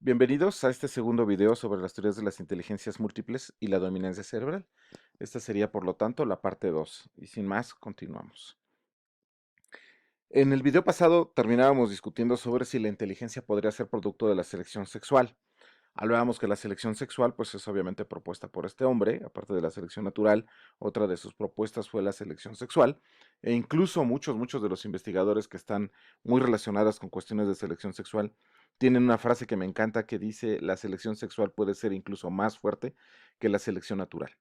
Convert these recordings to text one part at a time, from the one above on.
Bienvenidos a este segundo video sobre las teorías de las inteligencias múltiples y la dominancia cerebral. Esta sería, por lo tanto, la parte 2. Y sin más, continuamos. En el video pasado terminábamos discutiendo sobre si la inteligencia podría ser producto de la selección sexual. Hablábamos que la selección sexual, pues es obviamente propuesta por este hombre, aparte de la selección natural, otra de sus propuestas fue la selección sexual, e incluso muchos de los investigadores que están muy relacionados con cuestiones de selección sexual tienen una frase que me encanta que dice la selección sexual puede ser incluso más fuerte que la selección natural.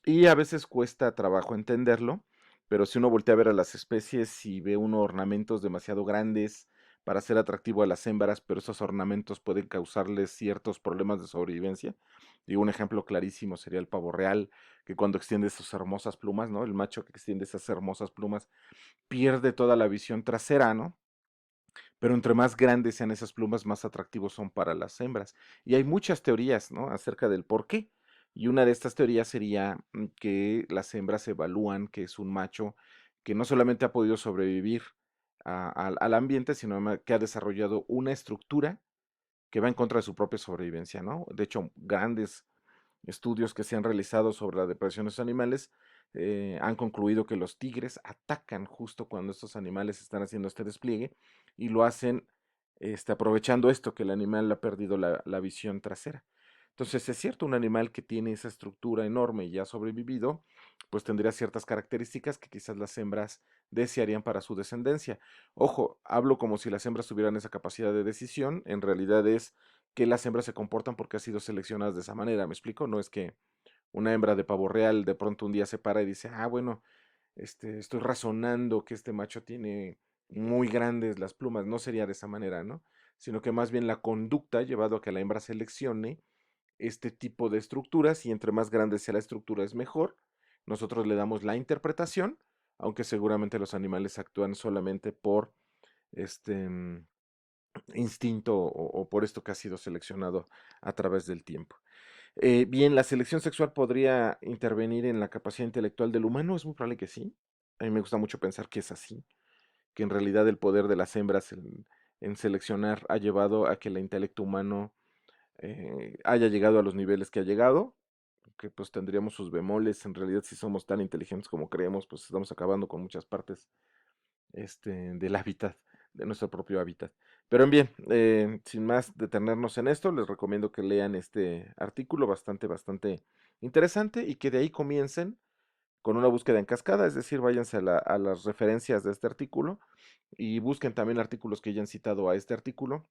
Y a veces cuesta trabajo entenderlo, pero si uno voltea a ver a las especies y ve unos ornamentos demasiado grandes para ser atractivo a las hembras, pero esos ornamentos pueden causarles ciertos problemas de sobrevivencia. Y un ejemplo clarísimo sería el pavo real, que cuando extiende sus hermosas plumas, ¿no? El macho que extiende esas hermosas plumas pierde toda la visión trasera, ¿no? Pero entre más grandes sean esas plumas, más atractivos son para las hembras. Y hay muchas teorías, ¿no? Acerca del por qué. Y una de estas teorías sería que las hembras evalúan que es un macho que no solamente ha podido sobrevivir al ambiente, sino que ha desarrollado una estructura que va en contra de su propia sobrevivencia, ¿no? De hecho, grandes estudios que se han realizado sobre la depresión de los animales han concluido que los tigres atacan justo cuando estos animales están haciendo este despliegue y lo hacen aprovechando esto, que el animal ha perdido la visión trasera. Entonces, es cierto, un animal que tiene esa estructura enorme y ha sobrevivido, pues tendría ciertas características que quizás las hembras desearían para su descendencia. Ojo, hablo como si las hembras tuvieran esa capacidad de decisión, en realidad es que las hembras se comportan porque han sido seleccionadas de esa manera, ¿me explico? No es que una hembra de pavo real de pronto un día se para y dice, ah, bueno, estoy razonando que este macho tiene muy grandes las plumas, no sería de esa manera, ¿no? Sino que más bien la conducta ha llevado a que la hembra seleccione este tipo de estructuras y entre más grande sea la estructura es mejor. Nosotros le damos la interpretación, aunque seguramente los animales actúan solamente por este instinto o por esto que ha sido seleccionado a través del tiempo. Bien, ¿la selección sexual podría intervenir en la capacidad intelectual del humano? Es muy probable que sí. A mí me gusta mucho pensar que es así, que en realidad el poder de las hembras en seleccionar ha llevado a que el intelecto humano haya llegado a los niveles que ha llegado, que pues tendríamos sus bemoles. En realidad, si somos tan inteligentes como creemos, pues estamos acabando con muchas partes del hábitat, de nuestro propio hábitat. Pero bien, sin más detenernos en esto, les recomiendo que lean este artículo bastante interesante y que de ahí comiencen con una búsqueda en cascada, es decir, váyanse a las referencias de este artículo y busquen también artículos que hayan citado a este artículo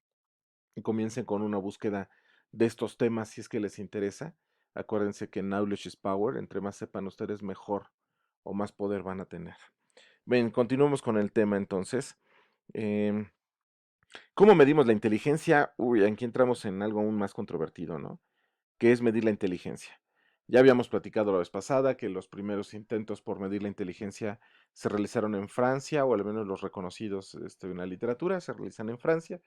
y comiencen con una búsqueda de estos temas si es que les interesa. Acuérdense que knowledge is power, entre más sepan ustedes, mejor o más poder van a tener. Bien, continuemos con el tema entonces. Em, ¿Cómo medimos la inteligencia? Uy, aquí entramos en algo aún más controvertido, ¿no? ¿Qué es medir la inteligencia? Ya habíamos platicado la vez pasada que los primeros intentos por medir la inteligencia se realizaron en Francia, o al menos los reconocidos en la literatura se realizan en Francia,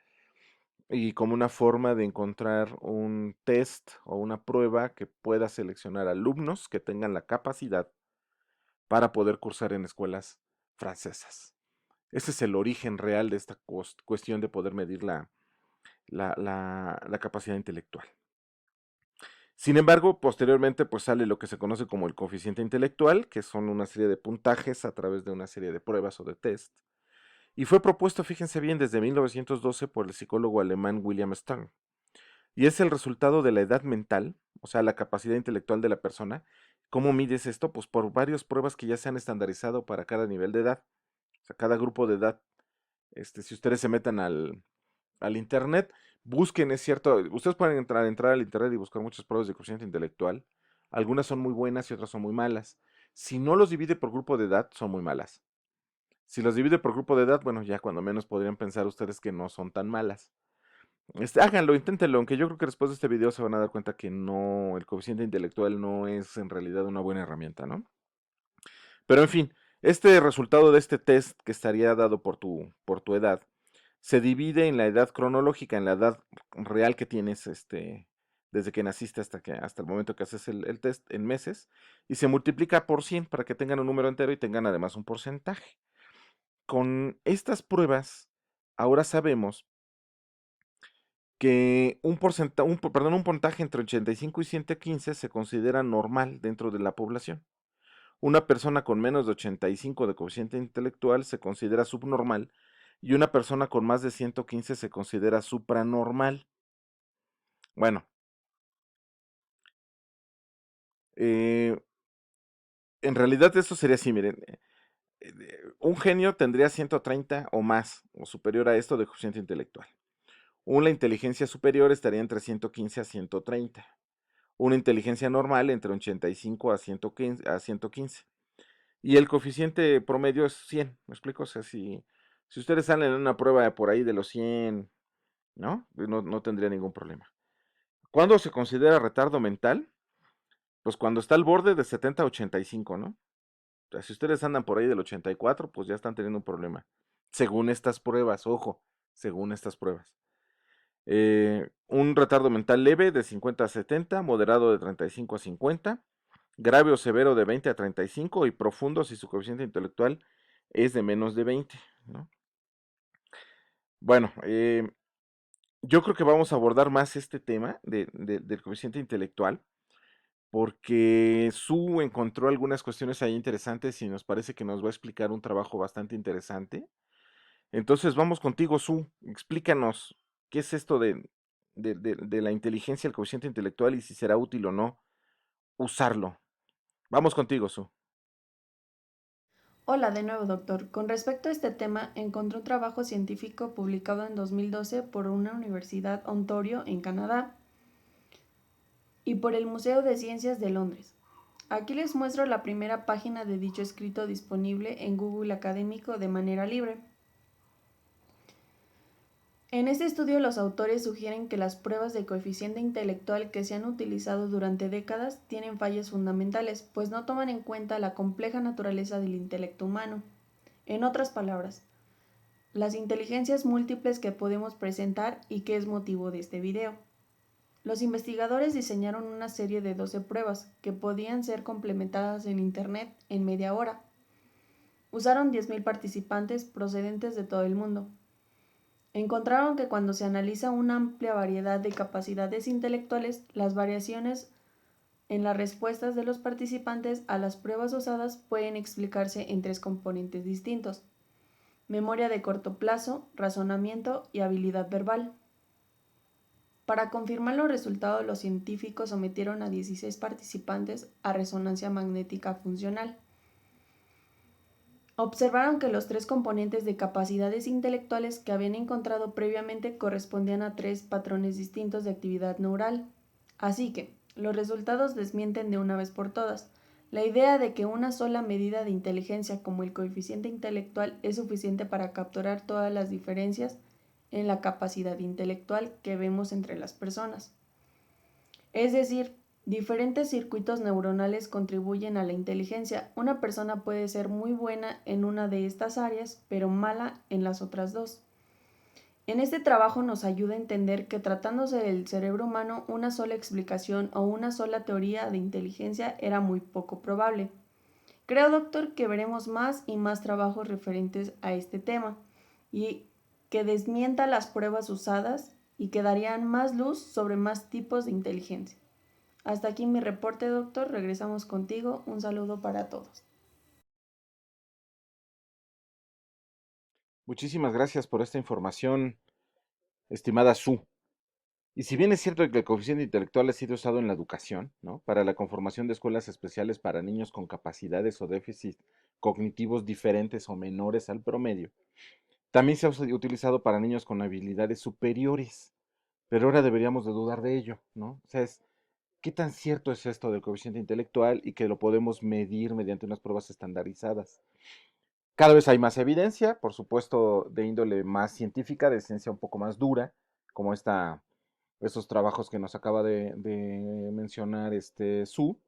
y como una forma de encontrar un test o una prueba que pueda seleccionar alumnos que tengan la capacidad para poder cursar en escuelas francesas. Ese es el origen real de esta cuestión de poder medir la capacidad intelectual. Sin embargo, posteriormente pues sale lo que se conoce como el coeficiente intelectual, que son una serie de puntajes a través de una serie de pruebas o de test. Y fue propuesto, fíjense bien, desde 1912 por el psicólogo alemán William Stern. Y es el resultado de la edad mental, o sea, la capacidad intelectual de la persona. ¿Cómo mides esto? Pues por varias pruebas que ya se han estandarizado para cada nivel de edad, o sea, cada grupo de edad. Si ustedes se metan al internet, busquen, es cierto, ustedes pueden entrar al internet y buscar muchas pruebas de coeficiente intelectual. Algunas son muy buenas y otras son muy malas. Si no los divide por grupo de edad, son muy malas. Si los divide por grupo de edad, bueno, ya cuando menos podrían pensar ustedes que no son tan malas. Háganlo, inténtenlo, aunque yo creo que después de este video se van a dar cuenta que no, el coeficiente intelectual no es en realidad una buena herramienta, ¿no? Pero en fin, este resultado de este test que estaría dado por tu edad, se divide en la edad cronológica, en la edad real que tienes, desde que naciste hasta el momento que haces el test, en meses, y se multiplica por 100 para que tengan un número entero y tengan además un porcentaje. Con estas pruebas, ahora sabemos que un puntaje entre 85 y 115 se considera normal dentro de la población. Una persona con menos de 85 de coeficiente intelectual se considera subnormal y una persona con más de 115 se considera supranormal. Bueno, eh, en realidad esto sería así, miren, un genio tendría 130 o más, o superior a esto de coeficiente intelectual. Una inteligencia superior estaría entre 115 a 130. Una inteligencia normal entre 85 a 115. Y el coeficiente promedio es 100, ¿me explico? O sea, si ustedes salen en una prueba por ahí de los 100, ¿no? No tendría ningún problema. ¿Cuándo se considera retardo mental? Pues cuando está al borde de 70 a 85, ¿no? O sea, si ustedes andan por ahí del 84, pues ya están teniendo un problema. Según estas pruebas, ojo, según estas pruebas. Un retardo mental leve de 50 a 70, moderado de 35 a 50, grave o severo de 20 a 35 y profundo si su coeficiente intelectual es de menos de 20, ¿no? Bueno, yo creo que vamos a abordar más este tema del coeficiente intelectual porque Su encontró algunas cuestiones ahí interesantes y nos parece que nos va a explicar un trabajo bastante interesante. Entonces vamos contigo, Su, explícanos qué es esto de la inteligencia, el coeficiente intelectual y si será útil o no usarlo. Vamos contigo, Su. Hola de nuevo, doctor. Con respecto a este tema, encontré un trabajo científico publicado en 2012 por una universidad Ontario en Canadá y por el Museo de Ciencias de Londres. Aquí les muestro la primera página de dicho escrito disponible en Google Académico de manera libre. En este estudio los autores sugieren que las pruebas de coeficiente intelectual que se han utilizado durante décadas tienen fallas fundamentales, pues no toman en cuenta la compleja naturaleza del intelecto humano. En otras palabras, las inteligencias múltiples que podemos presentar y que es motivo de este video. Los investigadores diseñaron una serie de 12 pruebas que podían ser complementadas en Internet en media hora. Usaron 10.000 participantes procedentes de todo el mundo. Encontraron que cuando se analiza una amplia variedad de capacidades intelectuales, las variaciones en las respuestas de los participantes a las pruebas usadas pueden explicarse en tres componentes distintos: memoria de corto plazo, razonamiento y habilidad verbal. Para confirmar los resultados, los científicos sometieron a 16 participantes a resonancia magnética funcional. Observaron que los tres componentes de capacidades intelectuales que habían encontrado previamente correspondían a tres patrones distintos de actividad neural. Así que, los resultados desmienten de una vez por todas la idea de que una sola medida de inteligencia como el coeficiente intelectual es suficiente para capturar todas las diferencias en la capacidad intelectual que vemos entre las personas. Es decir, diferentes circuitos neuronales contribuyen a la inteligencia. Una persona puede ser muy buena en una de estas áreas, pero mala en las otras dos. En este trabajo nos ayuda a entender que tratándose del cerebro humano, una sola explicación o una sola teoría de inteligencia era muy poco probable. Creo, doctor, que veremos más y más trabajos referentes a este tema y que desmienta las pruebas usadas y que darían más luz sobre más tipos de inteligencia. Hasta aquí mi reporte, doctor. Regresamos contigo. Un saludo para todos. Muchísimas gracias por esta información, estimada Su. Y si bien es cierto que el coeficiente intelectual ha sido usado en la educación, ¿no? Para la conformación de escuelas especiales para niños con capacidades o déficits cognitivos diferentes o menores al promedio, también se ha utilizado para niños con habilidades superiores. Pero ahora deberíamos de dudar de ello, ¿no? O sea, ¿qué tan cierto es esto del coeficiente intelectual y que lo podemos medir mediante unas pruebas estandarizadas? Cada vez hay más evidencia, por supuesto, de índole más científica, de ciencia un poco más dura, como estos trabajos que nos acaba de mencionar Su,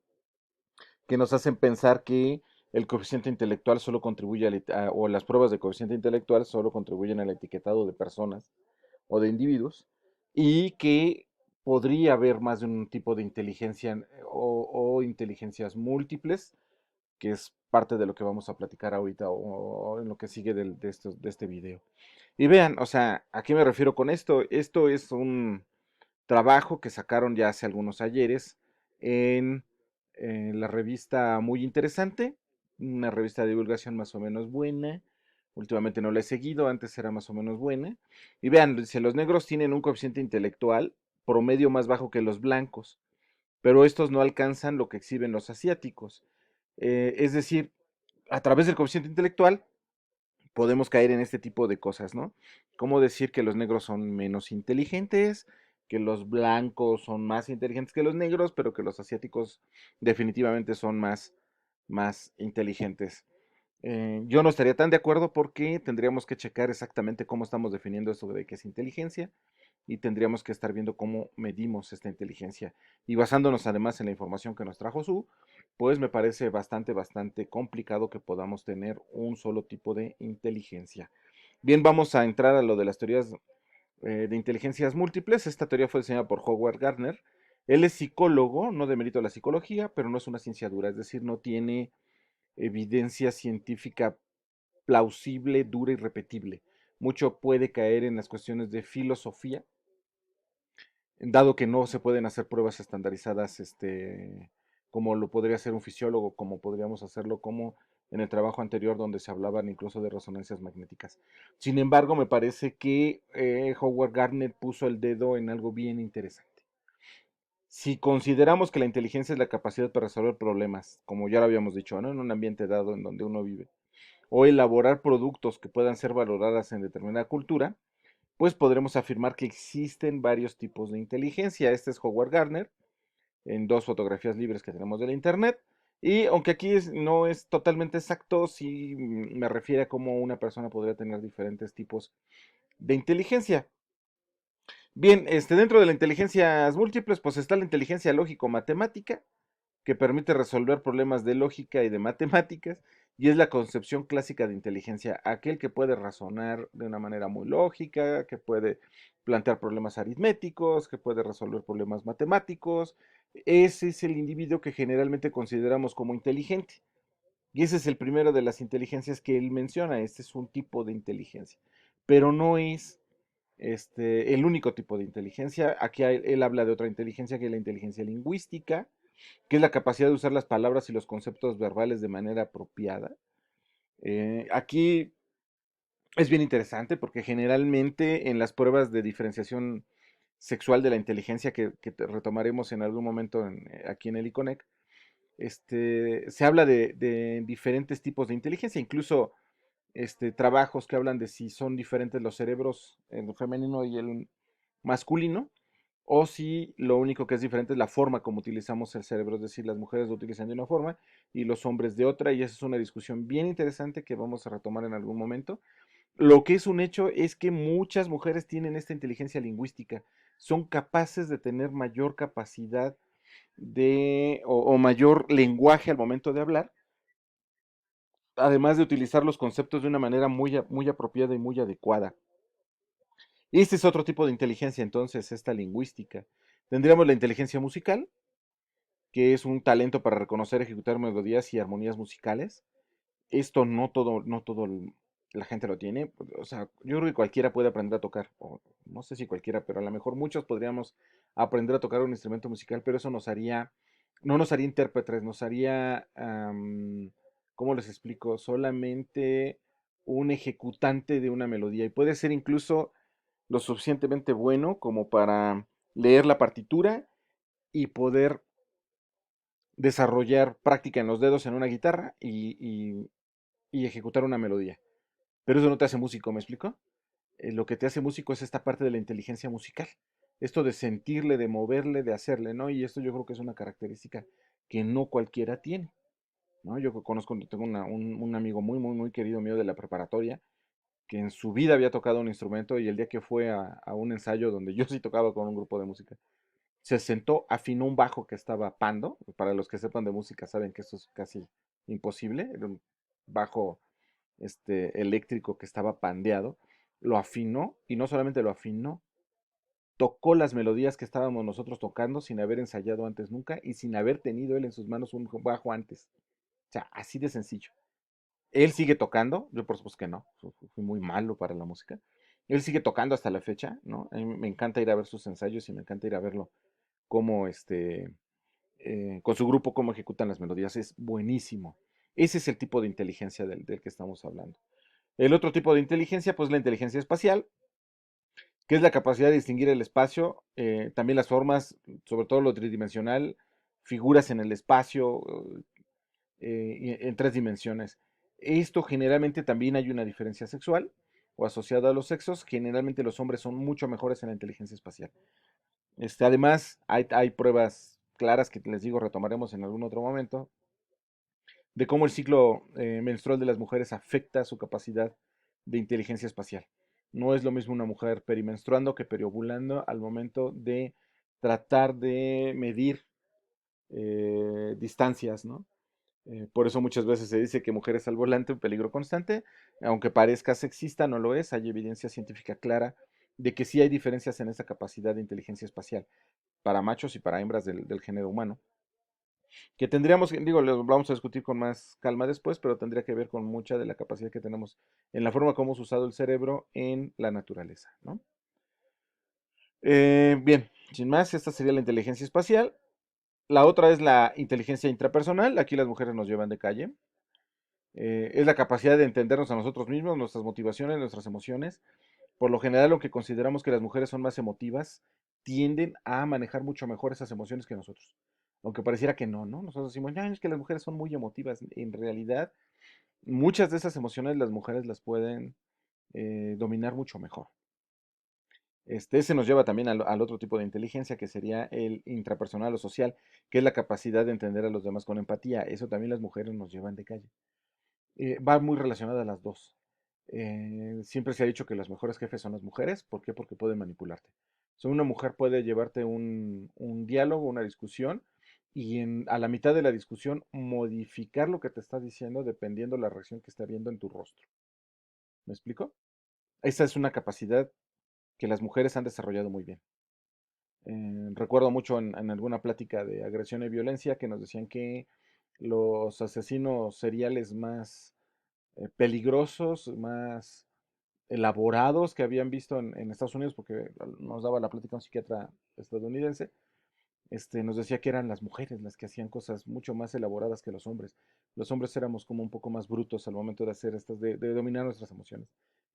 que nos hacen pensar que el coeficiente intelectual solo contribuye o las pruebas de coeficiente intelectual solo contribuyen al etiquetado de personas o de individuos y que podría haber más de un tipo de inteligencia o inteligencias múltiples que es parte de lo que vamos a platicar ahorita o en lo que sigue de este video. Y vean, o sea, ¿a qué me refiero con esto? Esto es un trabajo que sacaron ya hace algunos ayeres en la revista Muy Interesante, una revista de divulgación más o menos buena. Últimamente no la he seguido, antes era más o menos buena. Y vean, dice, los negros tienen un coeficiente intelectual promedio más bajo que los blancos, pero estos no alcanzan lo que exhiben los asiáticos. Es decir, a través del coeficiente intelectual podemos caer en este tipo de cosas, ¿no? Como decir que los negros son menos inteligentes, que los blancos son más inteligentes que los negros, pero que los asiáticos definitivamente son más inteligentes. Yo no estaría tan de acuerdo porque tendríamos que checar exactamente cómo estamos definiendo esto de qué es inteligencia y tendríamos que estar viendo cómo medimos esta inteligencia. Y basándonos además en la información que nos trajo Su, pues me parece bastante complicado que podamos tener un solo tipo de inteligencia. Bien, vamos a entrar a lo de las teorías de inteligencias múltiples. Esta teoría fue diseñada por Howard Gardner. Él es psicólogo, no de mérito de la psicología, pero no es una ciencia dura, es decir, no tiene evidencia científica plausible, dura y repetible. Mucho puede caer en las cuestiones de filosofía, dado que no se pueden hacer pruebas estandarizadas, como lo podría hacer un fisiólogo, como podríamos hacerlo como en el trabajo anterior donde se hablaban incluso de resonancias magnéticas. Sin embargo, me parece que Howard Gardner puso el dedo en algo bien interesante. Si consideramos que la inteligencia es la capacidad para resolver problemas, como ya lo habíamos dicho, ¿no? En un ambiente dado en donde uno vive, o elaborar productos que puedan ser valoradas en determinada cultura, pues podremos afirmar que existen varios tipos de inteligencia. Este es Howard Gardner, en dos fotografías libres que tenemos del Internet. Y aunque aquí no es totalmente exacto, sí me refiere a cómo una persona podría tener diferentes tipos de inteligencia. Bien, dentro de las inteligencias múltiples, pues está la inteligencia lógico-matemática, que permite resolver problemas de lógica y de matemáticas, y es la concepción clásica de inteligencia, aquel que puede razonar de una manera muy lógica, que puede plantear problemas aritméticos, que puede resolver problemas matemáticos. Ese es el individuo que generalmente consideramos como inteligente. Y ese es el primero de las inteligencias que él menciona. Este es un tipo de inteligencia, pero no es el único tipo de inteligencia. Aquí él habla de otra inteligencia que es la inteligencia lingüística, que es la capacidad de usar las palabras y los conceptos verbales de manera apropiada. Aquí es bien interesante porque generalmente en las pruebas de diferenciación sexual de la inteligencia que retomaremos en algún momento aquí en el ICONEC, se habla de diferentes tipos de inteligencia, incluso trabajos que hablan de si son diferentes los cerebros, el femenino y el masculino, o si lo único que es diferente es la forma como utilizamos el cerebro, es decir, las mujeres lo utilizan de una forma y los hombres de otra, y esa es una discusión bien interesante que vamos a retomar en algún momento. Lo que es un hecho es que muchas mujeres tienen esta inteligencia lingüística, son capaces de tener mayor capacidad o mayor lenguaje al momento de hablar, además de utilizar los conceptos de una manera muy apropiada y muy adecuada. Este es otro tipo de inteligencia, entonces, esta lingüística. Tendríamos la inteligencia musical, que es un talento para reconocer, ejecutar melodías y armonías musicales. Esto no todo la gente lo tiene. O sea, yo creo que cualquiera puede aprender a tocar, o no sé si cualquiera, pero a lo mejor muchos podríamos aprender a tocar un instrumento musical, pero eso no nos haría intérpretes, nos haría, ¿cómo les explico? Solamente un ejecutante de una melodía. Y puede ser incluso lo suficientemente bueno como para leer la partitura y poder desarrollar práctica en los dedos en una guitarra y ejecutar una melodía. Pero eso no te hace músico, ¿me explico? Lo que te hace músico es esta parte de la inteligencia musical. Esto de sentirle, de moverle, de hacerle, ¿no? Y esto yo creo que es una característica que no cualquiera tiene, ¿no? Yo conozco, tengo un amigo muy querido mío de la preparatoria que en su vida había tocado un instrumento y el día que fue a un ensayo donde yo sí tocaba con un grupo de música, se sentó, afinó un bajo que estaba pando. Para los que sepan de música saben que esto es casi imposible. Era un bajo eléctrico que estaba pandeado. Lo afinó y no solamente lo afinó, tocó las melodías que estábamos nosotros tocando sin haber ensayado antes nunca y sin haber tenido él en sus manos un bajo antes. sea, así de sencillo. Él sigue tocando, yo por supuesto que no, fui muy malo para la música. Él sigue tocando hasta la fecha, ¿no? A mí me encanta ir a ver sus ensayos y me encanta ir a verlo cómo, con su grupo, cómo ejecutan las melodías. Es buenísimo. Ese es el tipo de inteligencia del que estamos hablando. El otro tipo de inteligencia, pues la inteligencia espacial, que es la capacidad de distinguir el espacio, también las formas, sobre todo lo tridimensional, figuras en el espacio, en tres dimensiones. Esto generalmente también hay una diferencia sexual o asociada a los sexos. Generalmente los hombres son mucho mejores en la inteligencia espacial. Además, hay pruebas claras que les digo, retomaremos en algún otro momento, de cómo el ciclo menstrual de las mujeres afecta su capacidad de inteligencia espacial. No es lo mismo una mujer perimenstruando que periovulando al momento de tratar de medir distancias, ¿no? Por eso muchas veces se dice que mujeres al volante, un peligro constante, aunque parezca sexista, no lo es, hay evidencia científica clara de que sí hay diferencias en esa capacidad de inteligencia espacial para machos y para hembras del género humano, que tendríamos, digo, lo vamos a discutir con más calma después, pero tendría que ver con mucha de la capacidad que tenemos en la forma como hemos usado el cerebro en la naturaleza, ¿no? Bien, sin más, esta sería la inteligencia espacial. La otra es la inteligencia intrapersonal, aquí las mujeres nos llevan de calle. Es la capacidad de entendernos a nosotros mismos, nuestras motivaciones, nuestras emociones. Por lo general, lo que consideramos que las mujeres son más emotivas, tienden a manejar mucho mejor esas emociones que nosotros. Aunque pareciera que no, ¿no? Nosotros decimos, ya, es que las mujeres son muy emotivas. En realidad, muchas de esas emociones las mujeres las pueden dominar mucho mejor. Ese nos lleva también al otro tipo de inteligencia, que sería el intrapersonal o social, que es la capacidad de entender a los demás con empatía. Eso también las mujeres nos llevan de calle. Va muy relacionada a las dos. Siempre se ha dicho que las mejores jefes son las mujeres. ¿Por qué? Porque pueden manipularte. Una mujer puede llevarte un diálogo, una discusión, y a la mitad de la discusión modificar lo que te está diciendo dependiendo la reacción que está viendo en tu rostro. ¿Me explico? Esa es una capacidad que las mujeres han desarrollado muy bien. Recuerdo mucho en alguna plática de agresión y violencia que nos decían que los asesinos seriales más peligrosos, más elaborados que habían visto en Estados Unidos, porque nos daba la plática un psiquiatra estadounidense, nos decía que eran las mujeres las que hacían cosas mucho más elaboradas que los hombres. Los hombres éramos como un poco más brutos al momento de hacer de dominar nuestras emociones.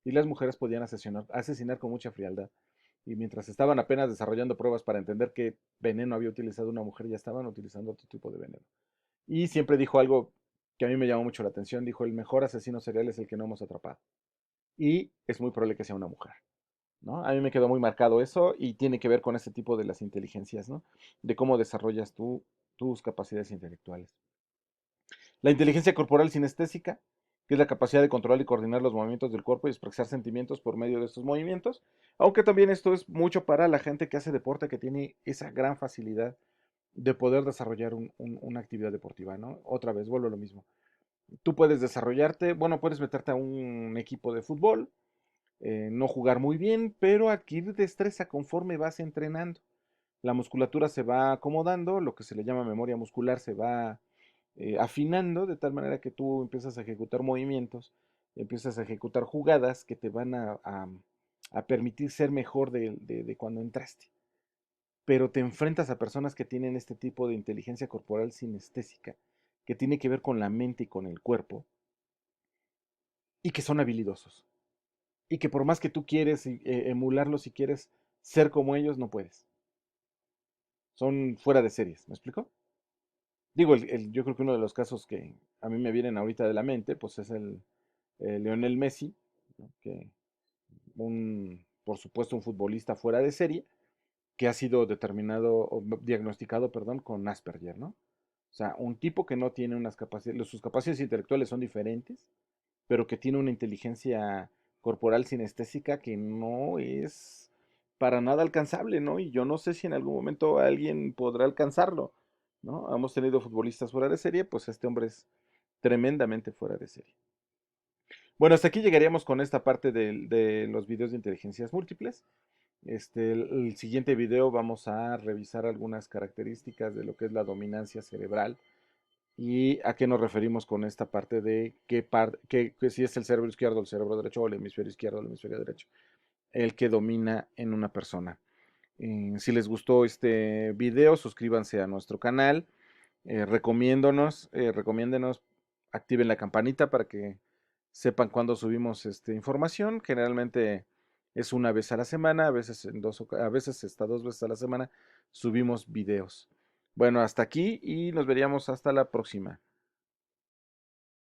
Y las mujeres podían asesinar con mucha frialdad. Y mientras estaban apenas desarrollando pruebas para entender qué veneno había utilizado una mujer, ya estaban utilizando otro tipo de veneno. Y siempre dijo algo que a mí me llamó mucho la atención. Dijo, el mejor asesino serial es el que no hemos atrapado. Y es muy probable que sea una mujer, ¿no? A mí me quedó muy marcado eso y tiene que ver con ese tipo de las inteligencias, ¿no? De cómo desarrollas tú tus capacidades intelectuales. La inteligencia corporal sinestésica, que es la capacidad de controlar y coordinar los movimientos del cuerpo y expresar sentimientos por medio de estos movimientos, aunque también esto es mucho para la gente que hace deporte, que tiene esa gran facilidad de poder desarrollar una actividad deportiva, ¿no? Otra vez, vuelvo a lo mismo. Tú puedes desarrollarte, bueno, puedes meterte a un equipo de fútbol, no jugar muy bien, pero adquirir destreza conforme vas entrenando. La musculatura se va acomodando, lo que se le llama memoria muscular se va afinando, de tal manera que tú empiezas a ejecutar movimientos, empiezas a ejecutar jugadas que te van a permitir ser mejor de cuando entraste. Pero te enfrentas a personas que tienen este tipo de inteligencia corporal sinestésica, que tiene que ver con la mente y con el cuerpo, y que son habilidosos. Y que por más que tú quieres emularlos y quieres ser como ellos, no puedes. Son fuera de series, ¿me explico? Digo, yo creo que uno de los casos que a mí me vienen ahorita de la mente, pues es el Lionel Messi, ¿no? Que por supuesto, un futbolista fuera de serie, que ha sido determinado, o diagnosticado, perdón, con Asperger, ¿no? O sea, un tipo que no tiene unas capacidades, sus capacidades intelectuales son diferentes, pero que tiene una inteligencia corporal sinestésica que no es para nada alcanzable, ¿no? Y yo no sé si en algún momento alguien podrá alcanzarlo, ¿no? Hemos tenido futbolistas fuera de serie, pues este hombre es tremendamente fuera de serie. Bueno, hasta aquí llegaríamos con esta parte de los videos de inteligencias múltiples. El siguiente video vamos a revisar algunas características de lo que es la dominancia cerebral ¿Y a qué nos referimos con esta parte de que si es el cerebro izquierdo, el cerebro derecho, o el hemisferio izquierdo, el hemisferio derecho, el que domina en una persona? Si les gustó este video, suscríbanse a nuestro canal, recomiéndenos, activen la campanita para que sepan cuando subimos información. Generalmente es una vez a la semana, a veces a veces hasta 2 veces a la semana subimos videos. Bueno, hasta aquí y nos veríamos hasta la próxima.